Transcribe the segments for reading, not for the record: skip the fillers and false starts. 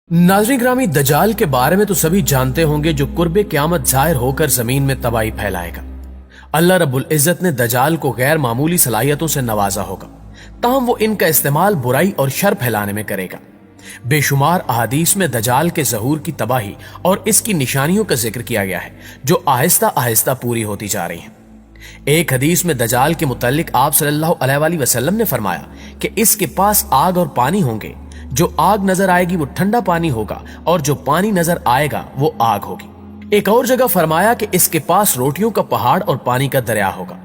नाज़रीन ग्रामी, दजाल के बारे में तो सभी जानते होंगे, जो कुर्बे क़यामत ज़ाहिर होकर जमीन में तबाही फैलाएगा। अल्लाह रब्बुल इज़्ज़त ने दजाल को गैर मामूली सलाहियतों से नवाजा होगा, ताहम वो इनका इस्तेमाल बुराई और शर फैलाने में करेगा। बेशुमार अहादीस में दजाल के ज़हूर की तबाही और इसकी निशानियों का जिक्र किया गया है, जो आहिस्ता आहिस्ता पूरी होती जा रही हैं। एक हदीस में दजाल के मुतालिक आप सल्लल्लाहु अलैहि वसल्लम ने फरमाया कि इसके पास आग और पानी होंगे, जो आग नजर आएगी वो ठंडा पानी होगा और जो पानी नजर आएगा वो आग होगी। एक और जगह फरमाया कि इसके पास रोटियों का पहाड़ और पानी का दरिया होगा।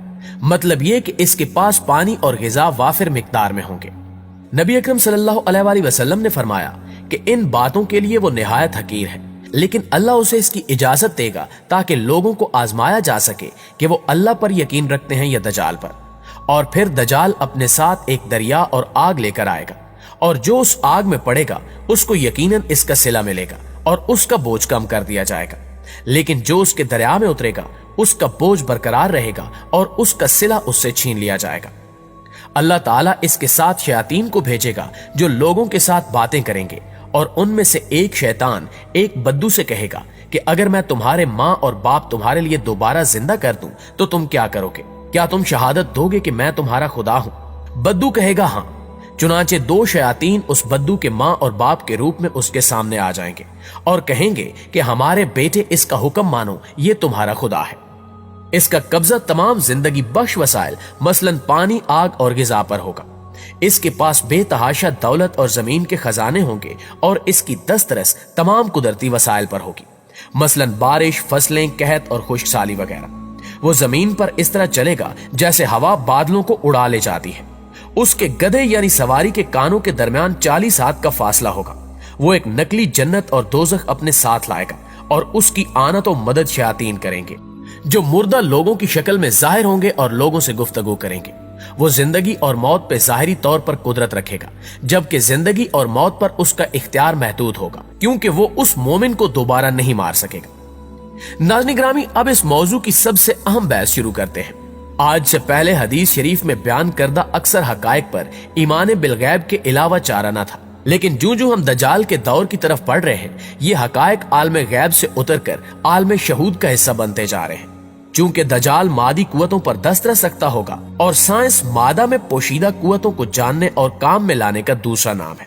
मतलब ये कि इसके पास पानी और ग़िज़ा वाफिर मिकदार में होंगे। नबी अकरम सल्लल्लाहु अलैहि वसल्लम ने फरमाया कि इन बातों के लिए वो निहायत हकीर है, लेकिन अल्लाह उसे इसकी इजाजत देगा ताकि लोगों को आजमाया जा सके कि वो अल्लाह पर यकीन रखते हैं या दजाल पर। और फिर दजाल अपने साथ एक दरिया और आग लेकर आएगा, और जो उस आग में पड़ेगा उसको यकीनन इसका सिला मिलेगा और उसका बोझ कम कर दिया जाएगा, लेकिन जो उसके दरिया में उतरेगा उसका बोझ बरकरार रहेगा और उसका सिला उससे छीन लिया जाएगा। अल्लाह ताला इसके साथ शयातीन को भेजेगा जो लोगों के साथ बातें करेंगे, और उनमें से एक शैतान एक बद्दू से कहेगा कि अगर मैं तुम्हारे माँ और बाप तुम्हारे लिए दोबारा जिंदा कर दूं तो तुम क्या करोगे? क्या तुम शहादत दोगे कि मैं तुम्हारा खुदा हूं? बद्दू कहेगा हाँ। चुनांचे दो शयातीन उस बद्दू के माँ और बाप के रूप में उसके सामने आ जाएंगे और कहेंगे कि हमारे बेटे इसका हुक्म मानो, ये तुम्हारा खुदा है। इसका कब्जा तमाम जिंदगी बख्श वसाइल मसलन पानी, आग और ग़िज़ा पर होगा। इसके पास बेतहाशा दौलत और जमीन के खजाने होंगे और इसकी दस्तरस तमाम कुदरती वसाइल पर होगी, मसलन बारिश, फसलें, कहत और खुश्कसाली वगैरह। वो जमीन पर इस तरह चलेगा जैसे हवा बादलों को उड़ा ले जाती है। उसके गधे यानी सवारी के कानों के दरमियान 40 हाथ का फासला होगा। वो एक नकली जन्नत और दोज़ख अपने साथ लाएगा और उसकी आनत और मदद शयातीन करेंगे, जो मुर्दा लोगों की शक्ल में जाहिर होंगे और लोगों से गुफ्तगू करेंगे। वो जिंदगी और मौत पे जाहिरी तौर पर कुदरत रखेगा, जबकि जिंदगी और मौत पर उसका इख्तियार महदूद होगा, क्योंकि वो उस मोमिन को दोबारा नहीं मार सकेगा। नाज़रीन ग्रामी, अब इस मौजू की सबसे अहम बहस शुरू करते हैं। आज से पहले हदीस शरीफ में बयान करदा अक्सर हकायक पर ईमान बिलगैब के अलावा चारा न था, लेकिन जो जो हम दजाल के दौर की तरफ पढ़ रहे हैं, ये हकायक आलम गैब से उतरकर आलम शहूद का हिस्सा बनते जा रहे हैं। चूंकि दजाल मादी कुव्वतों पर दस्तरस रखता होगा और साइंस मादा में पोशीदा कुव्वतों को जानने और काम में लाने का दूसरा नाम है,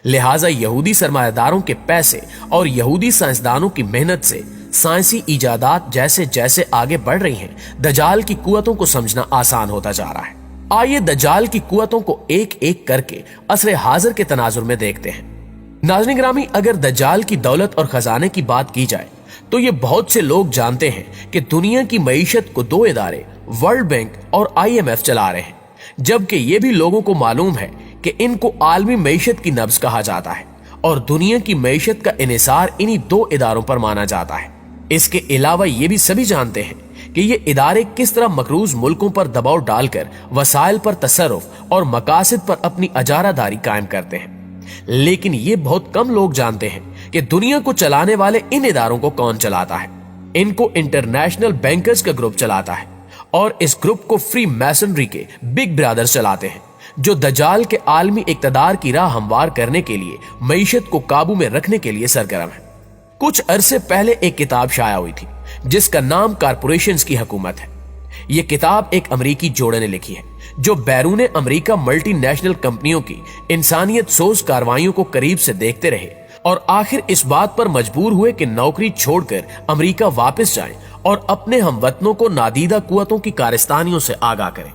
लिहाजा यहूदी सरमायादारों के पैसे और यहूदी साइंसदानों की मेहनत से साइंसी इजादात जैसे जैसे आगे बढ़ रही हैं, दजाल की कुव्वतों को समझना आसान होता जा रहा है। आइए दजाल की कुव्वतों को एक एक करके असर हाजिर के तनाजुर में देखते हैं। नाज़रीन ग्रामी, अगर दजाल की दौलत और खजाने की बात की जाए तो ये बहुत से लोग जानते हैं कि दुनिया की मईशत को दो इदारे वर्ल्ड बैंक और IMF चला रहे हैं, जबकि ये भी लोगों को मालूम है कि इनको आलमी मईशत की नब्ज कहा जाता है और दुनिया की मईशत का इन्हिसार इन्हीं दो इदारों पर माना जाता है। इसके अलावा ये भी सभी जानते हैं कि ये इदारे किस तरह मकरूज मुल्कों पर दबाव डालकर वसाइल पर तसर्रुफ और मकासद पर अपनी अजारादारी कायम करते हैं, लेकिन ये बहुत कम लोग जानते हैं कि दुनिया को चलाने वाले इन इदारों को कौन चलाता है। इनको इंटरनेशनल बैंकर्स का ग्रुप चलाता है और इस ग्रुप को फ्री मैसनरी के बिग ब्रदर्स चलाते हैं, जो दजाल के आलमी इक्तदार की राह हमवार करने के लिए मईशत को काबू में रखने के लिए सरगर्म है। कुछ अरसे पहले एक किताब शाया हुई थी जिसका नाम कारपोरेशंस की हुकूमत है। यह किताब एक अमरीकी जोड़े ने लिखी है जो बैरून अमरीका मल्टीनेशनल कंपनियों की इंसानियत सोज कार्रवाइयों को करीब से देखते रहे और आखिर इस बात पर मजबूर हुए कि नौकरी छोड़कर अमरीका वापस जाएं और अपने हमवतनों को नादीदा कुव्वतों की कारस्तानियों से आगाह करें।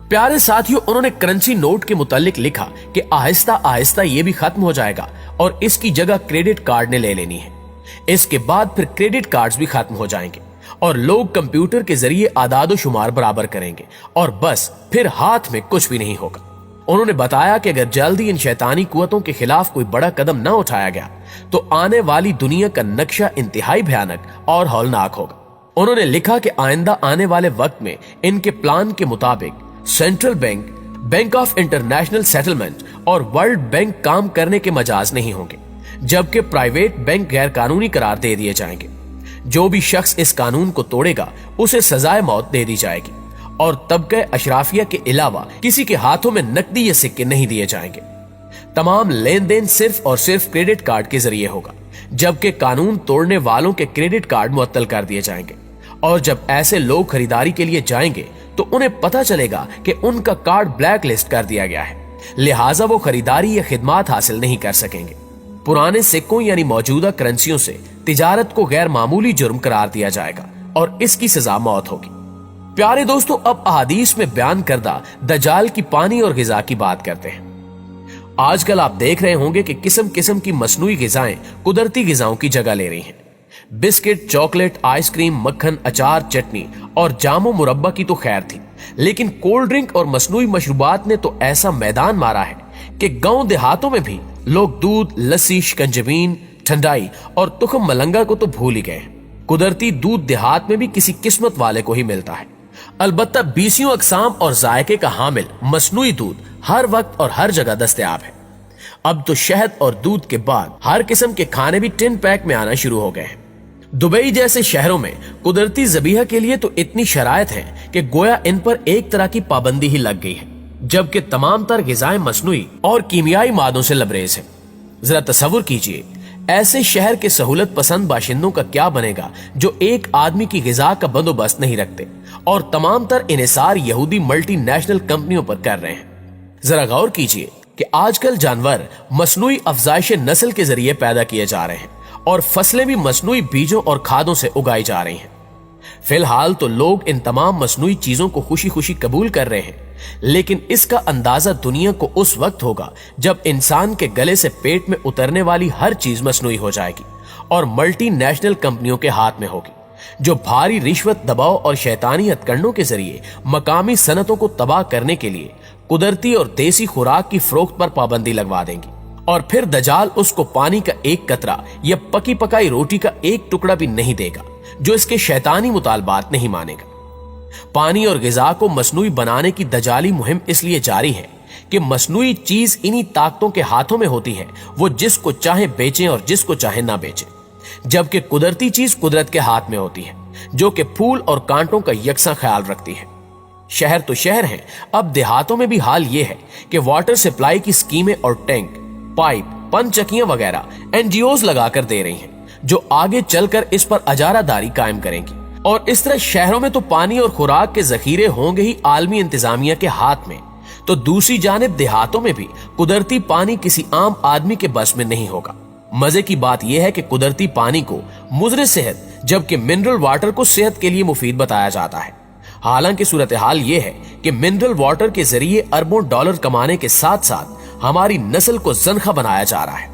प्यारे साथियों, उन्होंने करेंसी नोट के मुतालिक लिखा कि आहिस्ता आहिस्ता ये भी खत्म हो जाएगा और इसकी जगह क्रेडिट कार्ड ने ले लेनी है। इसके बाद फिर क्रेडिट कार्ड्स भी खत्म हो जाएंगे और लोग कंप्यूटर के जरिए आदाद शुमार बराबर करेंगे और बस फिर हाथ में कुछ भी नहीं होगा। उन्होंने बताया कि अगर जल्दी इन शैतानी कुव्वतों के खिलाफ कोई बड़ा कदम न उठाया गया तो आने वाली दुनिया का नक्शा इंतहाई भयानक और हौलनाक होगा। उन्होंने लिखा कि आइंदा आने वाले वक्त में इनके प्लान के मुताबिक central bank, bank of international settlement और वर्ल्ड बैंक काम करने के मजाज नहीं होंगे, जबकि प्राइवेट बैंक गैर कानूनी करार दे दिए जाएंगे। जो भी शख्स इस कानून को तोड़ेगा उसे सजाए मौत दे दी जाएगी और तबके अशराफिया के अलावा किसी के हाथों में नकदी या सिक्के नहीं दिए जाएंगे। तमाम लेन देन सिर्फ और सिर्फ क्रेडिट कार्ड के जरिए होगा, जबकि कानून तोड़ने वालों के क्रेडिट कार्ड मुअत्तल कर दिए जाएंगे। और जब ऐसे लोग खरीदारी के लिए जाएंगे तो उन्हें पता चलेगा कि उनका कार्ड ब्लैक लिस्ट कर दिया गया है, लिहाजा वो खरीदारी या खिदमात हासिल नहीं कर सकेंगे। पुराने सिक्कों यानी मौजूदा करेंसियों से तिजारत को गैर मामूली जुर्म करार दिया जाएगा और इसकी सजा मौत होगी। प्यारे दोस्तों, अब अहादीस में बयान करदा दज्जाल की पानी और गिजा की बात करते हैं। आजकल आप देख रहे होंगे कि किस्म किस्म की मसनूई गिजाएं कुदरती गिजाओं की जगह ले रही हैं। बिस्किट, चॉकलेट, आइसक्रीम, मक्खन, अचार, चटनी और जामो मुरब्बा की तो खैर थी, लेकिन कोल्ड ड्रिंक और मसनूई मशरूबात ने तो ऐसा मैदान मारा है कि गांव देहातों में भी लोग दूध, लस्सी, शिकंजबीन, ठंडाई और तुखम मलंगा को तो भूल ही गए। कुदरती दूध देहात में भी किसी किस्मत वाले को ही मिलता है। अलबत्ता बीसियों अकसाम और जायके का हामिल मसनूई दूध हर वक्त और हर जगह दस्तयाब है। अब तो शहद और दूध के बाद हर किस्म के खाने भी टिन पैक में आना शुरू हो गए हैं। दुबई जैसे शहरों में कुदरती ज़बीहा के लिए तो इतनी शरायत है कि गोया इन पर एक तरह की पाबंदी ही लग गई है, जबकि तमाम तर गिजाएं मसनूई और कीमियाई मादों से लबरेज है। जरा तसव्वुर कीजिए, ऐसे शहर के सहूलत पसंद बाशिंदों का क्या बनेगा जो एक आदमी की गिजा का बंदोबस्त नहीं रखते और तमाम तर इन्हिसार यहूदी मल्टीनेशनल कंपनियों पर कर रहे हैं। जरा गौर कीजिए कि आजकल जानवर मसनूई अफजाइश नस्ल के जरिए पैदा किए जा रहे हैं और फसलें भी मसनूई बीजों और खादों से उगाई जा रही हैं। फिलहाल तो लोग इन तमाम मसनूई चीजों को खुशी खुशी कबूल कर रहे हैं, लेकिन इसका अंदाजा दुनिया को उस वक्त होगा जब इंसान के गले से पेट में उतरने वाली हर चीज मसनूई हो जाएगी और मल्टी नेशनल कंपनियों के हाथ में होगी, जो भारी रिश्वत, दबाव और शैतानी हथकंडों के जरिए मकामी सनतों को तबाह करने के लिए कुदरती और देसी खुराक की फरोख्त पर पाबंदी लगवा देंगी। और फिर दजाल उसको पानी का एक कतरा या पकी पकाई रोटी का एक टुकड़ा भी नहीं देगा जो इसके शैतानी मुतालबात नहीं मानेगा। पानी और गिजा को मसनूई बनाने की दजाली मुहिम इसलिए जारी है कि मसनूई चीज इन्हीं ताकतों के हाथों में होती है, वो जिसको चाहे बेचें और जिसको चाहे ना बेचें, जबकि कुदरती चीज कुदरत के हाथ में होती है जो कि फूल और कांटों का यकसा ख्याल रखती है। शहर तो शहर हैं, अब देहातों में भी हाल ये है कि वाटर सप्लाई की स्कीमें और टैंक, पाइप, पनचक्कियां वगैरह एनजीओज लगाकर दे रही हैं, जो आगे चलकर इस पर अजारादारी कायम करेंगी। और इस तरह शहरों में तो पानी और खुराक के जखीरे होंगे ही आलमी इंतजामिया के हाथ में, तो दूसरी जानिब देहातों में भी कुदरती पानी किसी आम आदमी के बस में नहीं होगा। मजे की बात यह है कि कुदरती पानी को मुज़र सेहत, जबकि मिनरल वाटर को सेहत के लिए मुफीद बताया जाता है। हालांकि सूरत हाल ये है कि मिनरल वाटर के जरिए अरबों डॉलर कमाने के साथ साथ हमारी नस्ल को जनखा बनाया जा रहा है।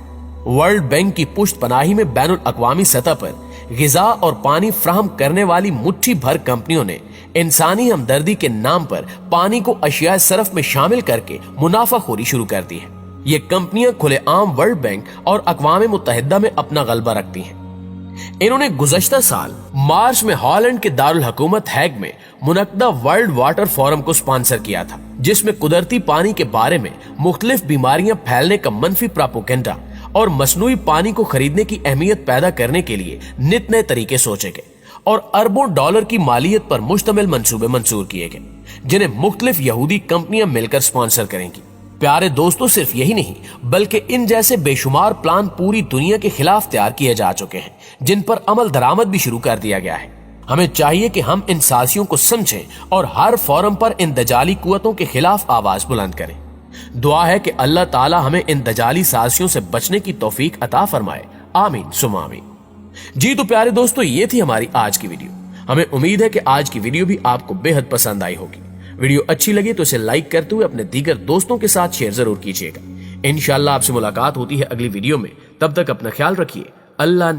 वर्ल्ड बैंक की पुष्ट पनाही में बैनुल अक़वामी सतह पर गिजा और पानी फ्राहम करने वाली मुट्ठी भर कंपनियों ने इंसानी हमदर्दी के नाम पर पानी को अशियाए सरफ में शामिल करके मुनाफाखोरी शुरू कर दी है। ये कंपनियां खुलेआम वर्ल्ड बैंक और अक़वाम मुत्तहिदा में अपना गलबा रखती हैं। इन्होंने गुज़श्ता साल मार्च में हॉलैंड के दारुल हुकूमत हैग में मुनक्दा वर्ल्ड वाटर फोरम को स्पॉन्सर किया था, जिसमें कुदरती पानी के बारे में मुख्तलिफ बीमारियां फैलने का मंफी प्रोपेगेंडा और मसनूई पानी को खरीदने की अहमियत पैदा करने के लिए नित नए तरीके सोचे गए और अरबों डॉलर की मालियत पर मुश्तमिल मंसूबे मंजूर किए गए, जिन्हें मुख्तलिफ यहूदी कंपनियां मिलकर स्पॉन्सर करेंगी। प्यारे दोस्तों, सिर्फ यही नहीं बल्कि इन जैसे बेशुमार प्लान पूरी दुनिया के खिलाफ तैयार किए जा चुके हैं, जिन पर अमल दरामद भी शुरू कर दिया गया है। हमें चाहिए कि हम इन साजिशों को समझें और हर फोरम पर इन दजाली कुव्वतों के खिलाफ आवाज बुलंद करें। दुआ है कि अल्लाह ताला हमें इन दजाली साजिशों से बचने की तौफीक अता फरमाए। आमीन सुम्मा आमीन। जी तो प्यारे दोस्तों, ये थी हमारी आज की वीडियो। हमें उम्मीद है कि आज की वीडियो भी आपको बेहद पसंद आई होगी। वीडियो अच्छी लगी तो इसे लाइक करते हुए अपने दीगर दोस्तों के साथ शेयर जरूर कीजिएगा। इंशाअल्लाह आपसे मुलाकात होती है अगली वीडियो में। तब तक अपना ख्याल रखिए। अल्लाह